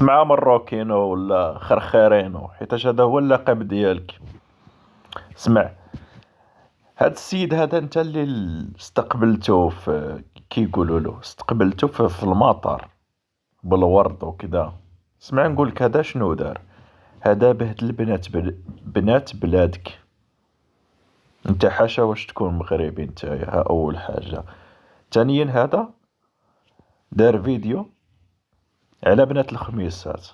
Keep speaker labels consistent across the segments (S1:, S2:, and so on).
S1: سمعة مروكينو ولا خرخيرينو حيتاش هذا هو اللقب ديالك. اسمع، هاد السيد هذا انت اللي استقبلته في كيقولوا له استقبلته في المطار بالورد وكذا. اسمع نقول لك هذا شنو دار. هذا بهدل بنات بلادك. انت حاشا واش تكون مغربي نتايا، ها اول حاجة. ثانيا هذا دار فيديو على بنات الخميسات،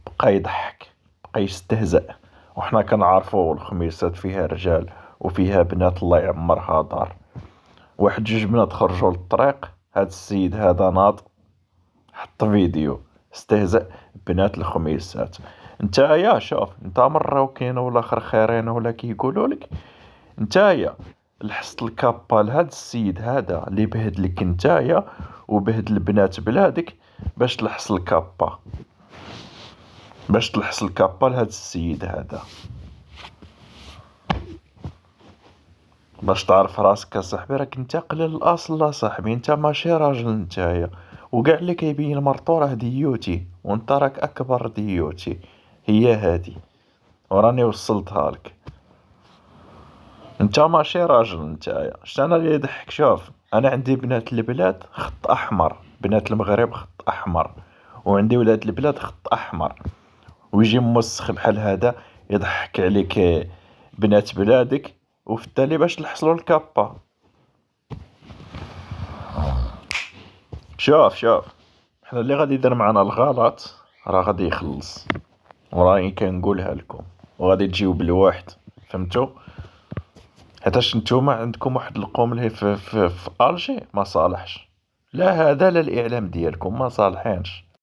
S1: بقى يضحك، بقى يستهزأ، وحنا كنعرفو الخميسات فيها رجال وفيها بنات الله يعمرها دار. واحد جوج بنات خرجوا للطريق، هاد السيد هذا ناض حط فيديو استهزأ بنات الخميسات. نتايا شوف، انت مروكين ولا خرخيرين ولا كيقولوا لك، نتايا لحست الكابا لهاد السيد هذا اللي بهدلك نتايا وبهدل بنات بلادك، باش تلحس الكابا، باش تلحس الكابا لهاد السيد هذا، باش تعرف راسك اصاحبي. راك انت قليل الاصل صاحبي، انت ماشي راجل نتايا، وكاع اللي كيبين مرتو راه ديوتي، وانت راك اكبر ديوتي. هي هادي وراني وصلتها لك. انت ماشي راجل نتايا. انا اللي يضحك، شوف انا عندي بنات البلاد خط احمر، بنات المغرب خط احمر، وعندي ولاد البلاد خط احمر، ويجي موسخ بحال هذا يضحك عليك بنات بلادك، وفي التالي باش نحصلوا الكابا. شوف حنا اللي غادي يدير معنا الغلط راه غادي يخلص، وراني كنقولها لكم، وغادي تجيو بالواحد، فهمتوا؟ حيتاش نتوما عندكم واحد القوم اللي في الجي ما صالحش، لا هذا لا الاعلام ديالكم ما صالحينش.